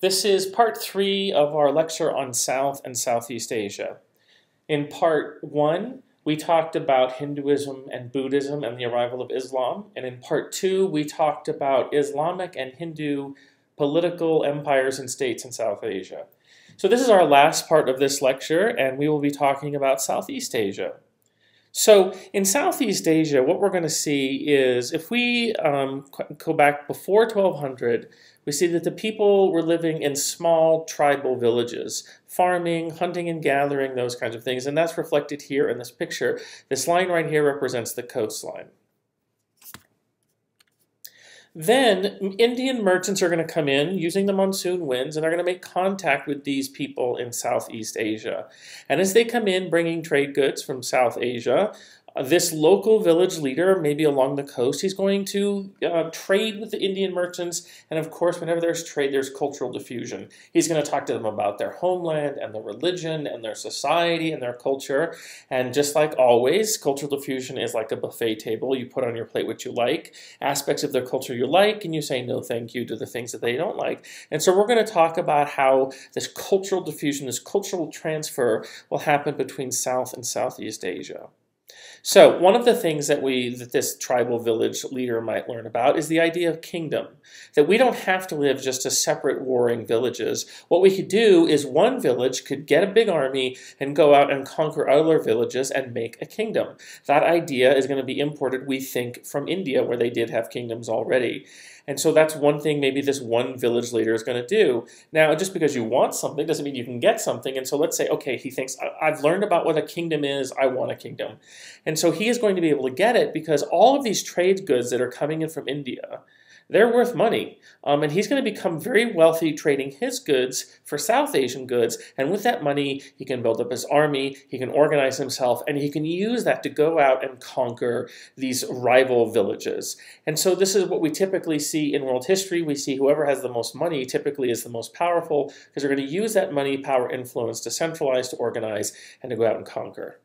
This is part 3 of our lecture on South and Southeast Asia. In part 1, we talked about Hinduism and Buddhism and the arrival of Islam. And in part 2, we talked about Islamic and Hindu political empires and states in South Asia. So this is our last part of this lecture, and we will be talking about Southeast Asia. So in Southeast Asia, what we're going to see is, if we go back before 1200, we see that the people were living in small tribal villages, farming, hunting and gathering, those kinds of things, and that's reflected here in this picture. This line right here represents the coastline. Then Indian merchants are going to come in using the monsoon winds, and they're going to make contact with these people in Southeast Asia. And as they come in bringing trade goods from South Asia, this local village leader, maybe along the coast, he's going to trade with the Indian merchants. And of course, whenever there's trade, there's cultural diffusion. He's going to talk to them about their homeland and their religion and their society and their culture. And just like always, cultural diffusion is like a buffet table. You put on your plate what you like, aspects of their culture you like, and you say no thank you to the things that they don't like. And so we're going to talk about how this cultural diffusion, this cultural transfer will happen between South and Southeast Asia. So one of the things that this tribal village leader might learn about is the idea of kingdom, that we don't have to live just as separate warring villages. What we could do is one village could get a big army and go out and conquer other villages and make a kingdom. That idea is going to be imported, we think, from India, where they did have kingdoms already. And so that's one thing maybe this one village leader is going to do. Now, just because you want something doesn't mean you can get something. And so let's say, okay, he thinks, I've learned about what a kingdom is. I want a kingdom. And so he is going to be able to get it because all of these trade goods that are coming in from India, they're worth money. And he's going to become very wealthy trading his goods for South Asian goods. And with that money, he can build up his army, he can organize himself, and he can use that to go out and conquer these rival villages. And so this is what we typically see in world history. We see whoever has the most money typically is the most powerful because they're going to use that money, power, influence to centralize, to organize, and to go out and conquer.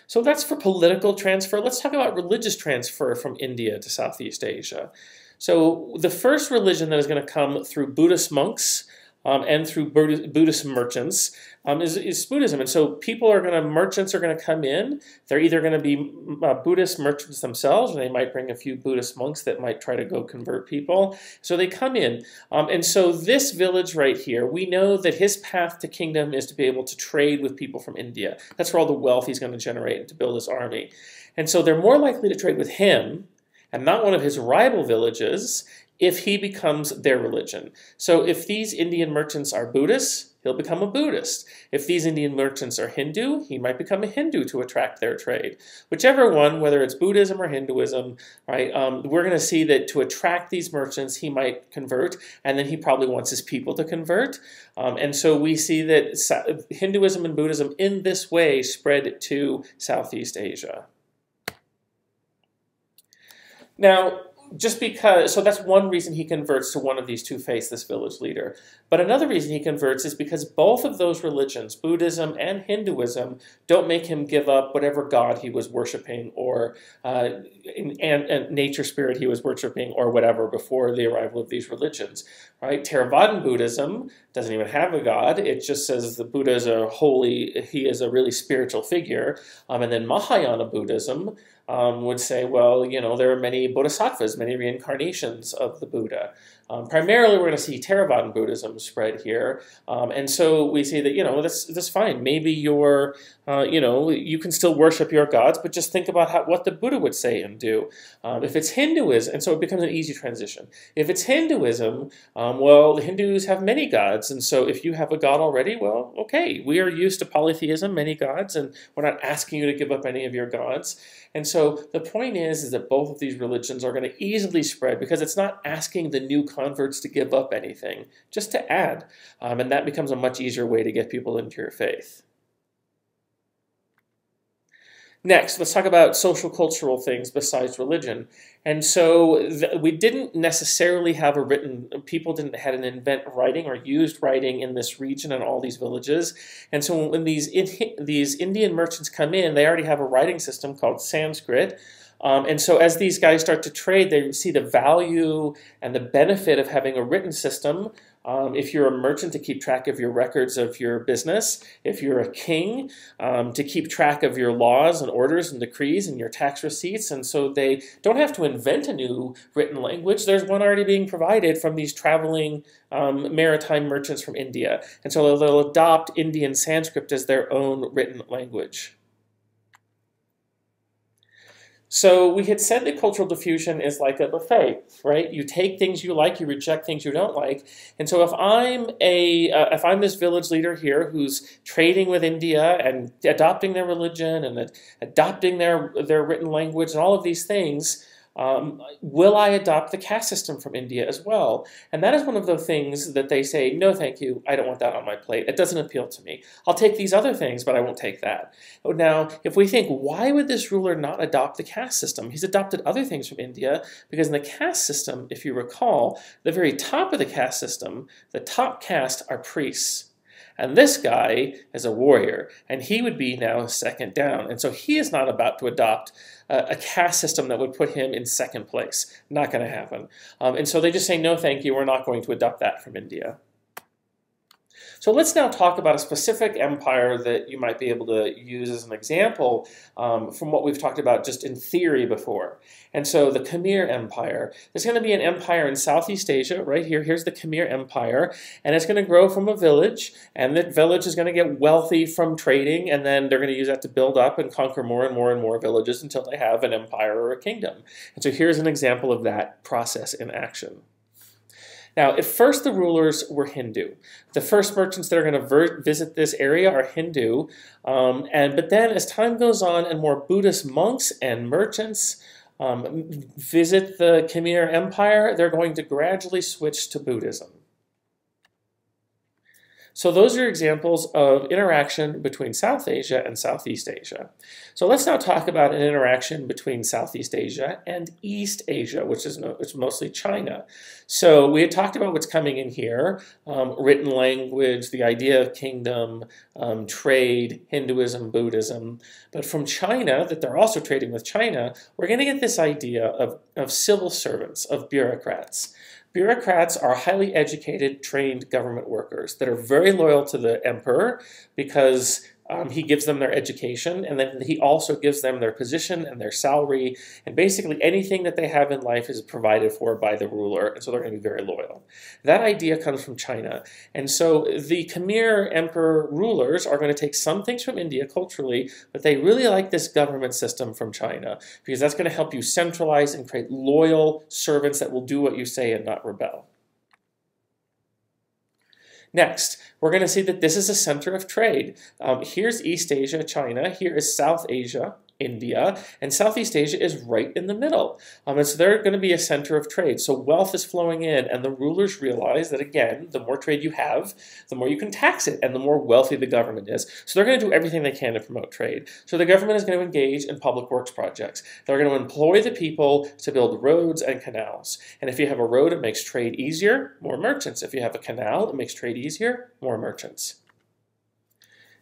So that's for political transfer. Let's talk about religious transfer from India to Southeast Asia. So the first religion that is going to come through Buddhist monks and through Buddhist merchants is Buddhism. And so merchants are going to come in. They're either going to be Buddhist merchants themselves, or they might bring a few Buddhist monks that might try to go convert people. So they come in. And so this village right here, we know that his path to kingdom is to be able to trade with people from India. That's where all the wealth he's going to generate to build his army. And so they're more likely to trade with him and not one of his rival villages if he becomes their religion. So if these Indian merchants are Buddhists, he'll become a Buddhist. If these Indian merchants are Hindu, he might become a Hindu to attract their trade. Whichever one, whether it's Buddhism or Hinduism, right, we're going to see that to attract these merchants, he might convert, and then he probably wants his people to convert. And so we see that Hinduism and Buddhism in this way spread to Southeast Asia. Now, so that's one reason he converts to one of these two faiths, this village leader. But another reason he converts is because both of those religions, Buddhism and Hinduism, don't make him give up whatever god he was worshiping or and nature spirit he was worshiping or whatever before the arrival of these religions. Right? Theravadan Buddhism doesn't even have a god. It just says the Buddha is he is a really spiritual figure. And then Mahayana Buddhism would say, well, there are many bodhisattvas, many reincarnations of the Buddha. Primarily, we're going to see Theravadan Buddhism spread here. And so we see that, that's fine. Maybe you can still worship your gods, but just think about what the Buddha would say and do. If it's Hinduism, and so it becomes an easy transition. If it's Hinduism, well, the Hindus have many gods. And so if you have a god already, well, okay, we are used to polytheism, many gods, and we're not asking you to give up any of your gods. And so the point is that both of these religions are going to easily spread because it's not asking the new converts to give up anything, just to add. And that becomes a much easier way to get people into your faith. Next, let's talk about social cultural things besides religion. And so we didn't necessarily have people hadn't invented writing or used writing in this region and all these villages. And so when these Indian merchants come in, they already have a writing system called Sanskrit. And so as these guys start to trade, they see the value and the benefit of having a written system. If you're a merchant, to keep track of your records of your business. If you're a king, to keep track of your laws and orders and decrees and your tax receipts. And so they don't have to invent a new written language. There's one already being provided from these traveling maritime merchants from India. And so they'll adopt Indian Sanskrit as their own written language. So we had said that cultural diffusion is like a buffet, right? You take things you like, you reject things you don't like. And so if I'm this village leader here who's trading with India and adopting their religion and adopting their written language and all of these things, will I adopt the caste system from India as well? And that is one of the things that they say, no, thank you, I don't want that on my plate. It doesn't appeal to me. I'll take these other things, but I won't take that. Now, if we think, why would this ruler not adopt the caste system? He's adopted other things from India, because in the caste system, if you recall, the very top of the caste system, the top caste are priests. And this guy is a warrior, and he would be now second down. And so he is not about to adopt a caste system that would put him in second place. Not going to happen. And so they just say, no, thank you, we're not going to adopt that from India. So let's now talk about a specific empire that you might be able to use as an example from what we've talked about just in theory before. And so the Khmer Empire. There's going to be an empire in Southeast Asia, right here. Here's the Khmer Empire, and it's going to grow from a village, and that village is going to get wealthy from trading, and then they're going to use that to build up and conquer more and more and more villages until they have an empire or a kingdom. And so here's an example of that process in action. Now, at first, the rulers were Hindu. The first merchants that are going to visit this area are Hindu. But then, as time goes on and more Buddhist monks and merchants visit the Khmer Empire, they're going to gradually switch to Buddhism. So those are examples of interaction between South Asia and Southeast Asia. So let's now talk about an interaction between Southeast Asia and East Asia, which is mostly China. So we had talked about what's coming in here, written language, the idea of kingdom, trade, Hinduism, Buddhism. But from China, that they're also trading with China, we're going to get this idea of civil servants, of bureaucrats. Bureaucrats are highly educated, trained government workers that are very loyal to the emperor because he gives them their education, and then he also gives them their position and their salary, and basically anything that they have in life is provided for by the ruler, and so they're going to be very loyal. That idea comes from China, and so the Khmer Emperor rulers are going to take some things from India culturally, but they really like this government system from China, because that's going to help you centralize and create loyal servants that will do what you say and not rebel. Next, we're going to see that this is a center of trade. Here's East Asia, China. Here is South Asia, India, and Southeast Asia is right in the middle. And so they're going to be a center of trade. So wealth is flowing in, and the rulers realize that, again, the more trade you have, the more you can tax it, and the more wealthy the government is. So they're going to do everything they can to promote trade. So the government is going to engage in public works projects. They're going to employ the people to build roads and canals. And if you have a road, it makes trade easier, more merchants. If you have a canal, it makes trade easier, more merchants.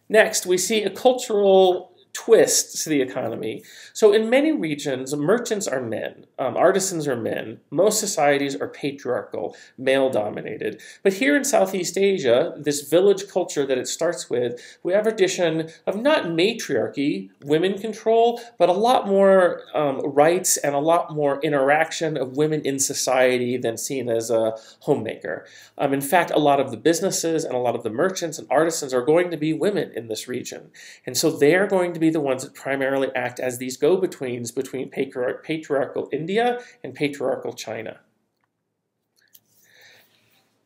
Next, we see a cultural twist to the economy. So in many regions, merchants are men, artisans are men. Most societies are patriarchal, male-dominated. But here in Southeast Asia, this village culture that it starts with, we have a tradition of not matriarchy, women control, but a lot more rights and a lot more interaction of women in society than seen as a homemaker. In fact, a lot of the businesses and a lot of the merchants and artisans are going to be women in this region. And so they are going to be the ones that primarily act as these go-betweens between patriarchal India and patriarchal China.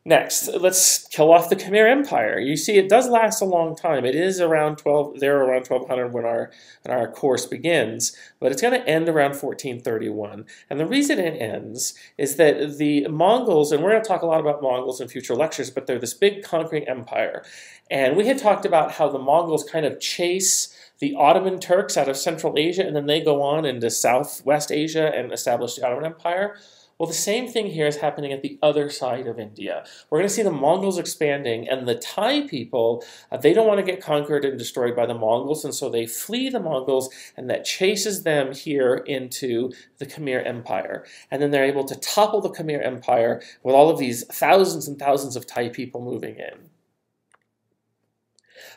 Next, let's kill off the Khmer Empire. You see, it does last a long time. It is around 1200 when our course begins, but it's going to end around 1431. And the reason it ends is that the Mongols, and we're going to talk a lot about Mongols in future lectures, but they're this big conquering empire. And we had talked about how the Mongols kind of chase the Ottoman Turks out of Central Asia, and then they go on into Southwest Asia and establish the Ottoman Empire. Well, the same thing here is happening at the other side of India. We're going to see the Mongols expanding, and the Thai people, they don't want to get conquered and destroyed by the Mongols, and so they flee the Mongols, and that chases them here into the Khmer Empire. And then they're able to topple the Khmer Empire with all of these thousands and thousands of Thai people moving in.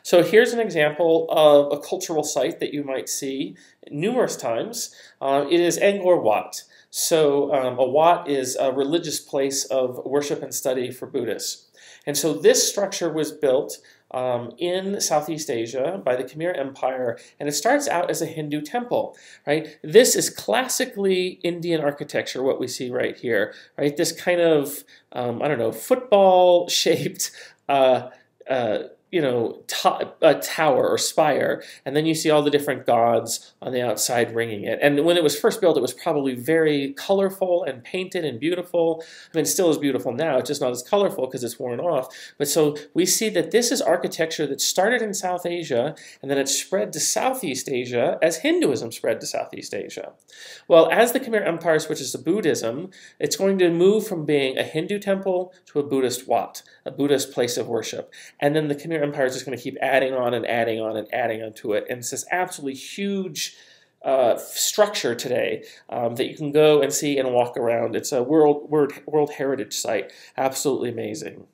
So here's an example of a cultural site that you might see numerous times. It is Angkor Wat. So a Wat is a religious place of worship and study for Buddhists. And so this structure was built in Southeast Asia by the Khmer Empire, and it starts out as a Hindu temple, right? This is classically Indian architecture, what we see right here, right? This kind of, I don't know, football-shaped a tower or spire, and then you see all the different gods on the outside ringing it. And when it was first built, it was probably very colorful and painted and beautiful. I mean, it still is beautiful now, it's just not as colorful because it's worn off. But so we see that this is architecture that started in South Asia, and then it spread to Southeast Asia as Hinduism spread to Southeast Asia. Well, as the Khmer Empire switches to Buddhism, it's going to move from being a Hindu temple to a Buddhist Wat, a Buddhist place of worship. And then the Khmer Empire is just going to keep adding on and adding on and adding on to it. And it's this absolutely huge structure today that you can go and see and walk around. It's a World Heritage Site. Absolutely amazing.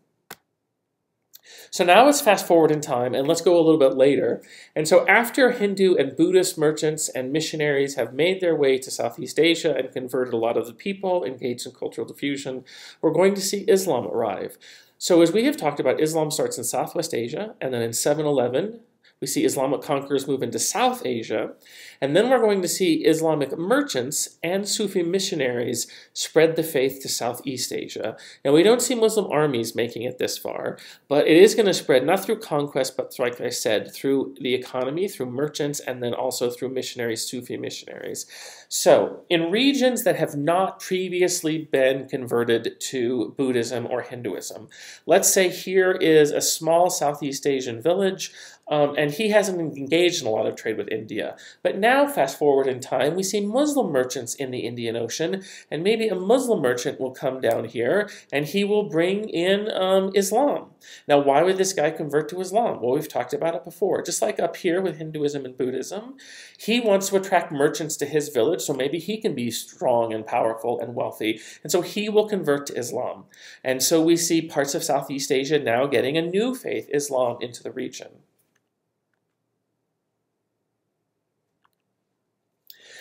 So now let's fast forward in time and let's go a little bit later. And so after Hindu and Buddhist merchants and missionaries have made their way to Southeast Asia and converted a lot of the people engaged in cultural diffusion, we're going to see Islam arrive. So as we have talked about, Islam starts in Southwest Asia, and then in 711, we see Islamic conquerors move into South Asia, and then we're going to see Islamic merchants and Sufi missionaries spread the faith to Southeast Asia. Now, we don't see Muslim armies making it this far, but it is going to spread not through conquest, but like I said, through the economy, through merchants, and then also through missionaries, Sufi missionaries. So, in regions that have not previously been converted to Buddhism or Hinduism, let's say here is a small Southeast Asian village, and he hasn't engaged in a lot of trade with India. But now, fast forward in time, we see Muslim merchants in the Indian Ocean, and maybe a Muslim merchant will come down here, and he will bring in Islam. Now, why would this guy convert to Islam? Well, we've talked about it before. Just like up here with Hinduism and Buddhism, he wants to attract merchants to his village, so maybe he can be strong and powerful and wealthy, and so he will convert to Islam. And so we see parts of Southeast Asia now getting a new faith, Islam, into the region.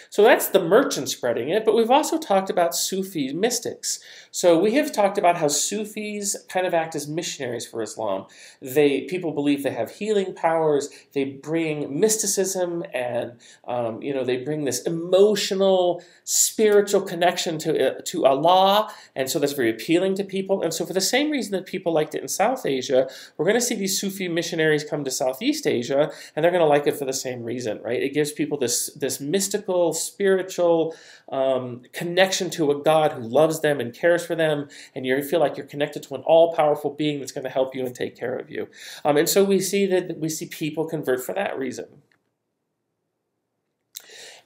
So that's the merchant spreading it, but we've also talked about Sufi mystics. So we have talked about how Sufis kind of act as missionaries for Islam. People believe they have healing powers, they bring mysticism, and they bring this emotional, spiritual connection to Allah, and so that's very appealing to people. And so for the same reason that people liked it in South Asia, we're going to see these Sufi missionaries come to Southeast Asia, and they're going to like it for the same reason, right? It gives people this mystical, spiritual connection to a God who loves them and cares for them, and you feel like you're connected to an all-powerful being that's going to help you and take care of you. And so we see people convert for that reason.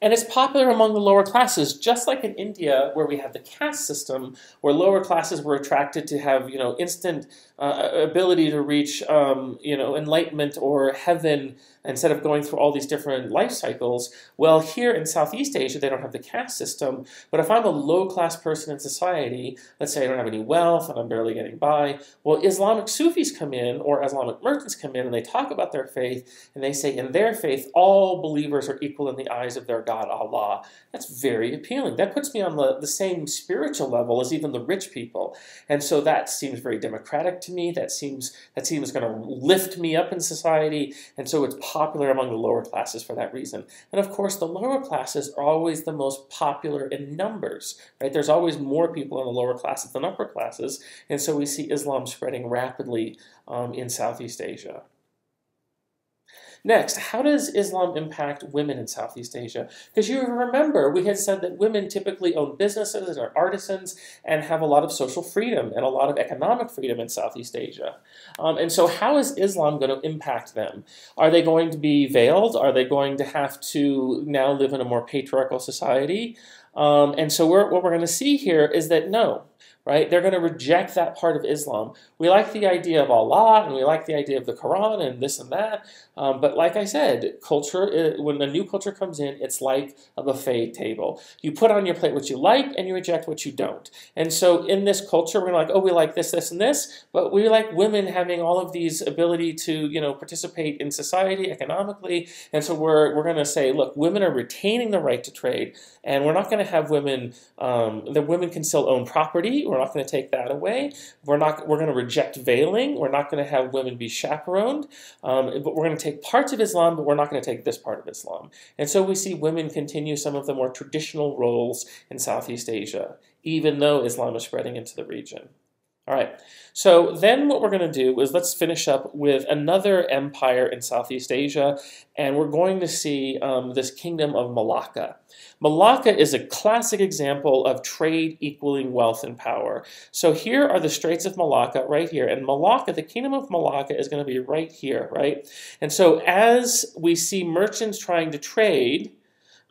And it's popular among the lower classes, just like in India, where we have the caste system, where lower classes were attracted to have, instant ability to reach, enlightenment or heaven instead of going through all these different life cycles. Well, here in Southeast Asia, they don't have the caste system, but if I'm a low-class person in society, let's say I don't have any wealth and I'm barely getting by, well, Islamic Sufis come in, or Islamic merchants come in, and they talk about their faith, and they say in their faith, all believers are equal in the eyes of their God, Allah. That's very appealing. That puts me on the same spiritual level as even the rich people. And so that seems very democratic to me. That seems going to lift me up in society. And so it's popular among the lower classes for that reason. And of course, the lower classes are always the most popular in numbers, right? There's always more people in the lower classes than upper classes. And so we see Islam spreading rapidly in Southeast Asia. Next, how does Islam impact women in Southeast Asia? Because you remember, we had said that women typically own businesses and are artisans and have a lot of social freedom and a lot of economic freedom in Southeast Asia. And so how is Islam going to impact them? Are they going to be veiled? Are they going to have to now live in a more patriarchal society? And so what we're going to see here is that no, right? They're going to reject that part of Islam. We like the idea of Allah, and we like the idea of the Quran and this and that. But like I said, culture, when a new culture comes in, it's like a buffet table. You put on your plate what you like, and you reject what you don't. And so in this culture, we're like, oh, we like this, this, and this, but we like women having all of these ability to, participate in society economically. And so we're going to say, look, women are retaining the right to trade, and we're not going to have women, the women can still own property. We're not going to take that away. We're going to reject veiling. We're not going to have women be chaperoned. But we're going to take parts of Islam, but we're not going to take this part of Islam. And so we see women continue some of the more traditional roles in Southeast Asia, even though Islam is spreading into the region. All right, so then what we're going to do is let's finish up with another empire in Southeast Asia, and we're going to see this kingdom of Malacca. Malacca is a classic example of trade equaling wealth and power. So here are the Straits of Malacca right here, and Malacca, the kingdom of Malacca is going to be right here, right? And so as we see merchants trying to trade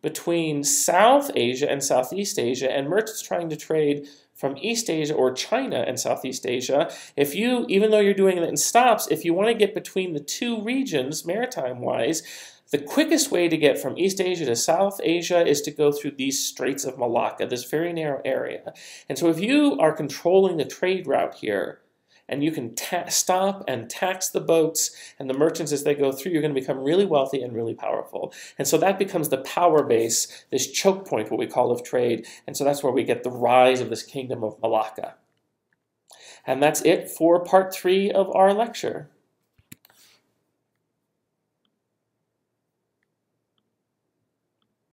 between South Asia and Southeast Asia, and merchants trying to trade from East Asia or China and Southeast Asia, even though you're doing it in stops, if you want to get between the two regions, maritime-wise, the quickest way to get from East Asia to South Asia is to go through these Straits of Malacca, this very narrow area. And so if you are controlling the trade route here, and you can stop and tax the boats and the merchants as they go through, you're going to become really wealthy and really powerful. And so that becomes the power base, this choke point, what we call, of trade. And so that's where we get the rise of this kingdom of Malacca. And that's it for part 3 of our lecture.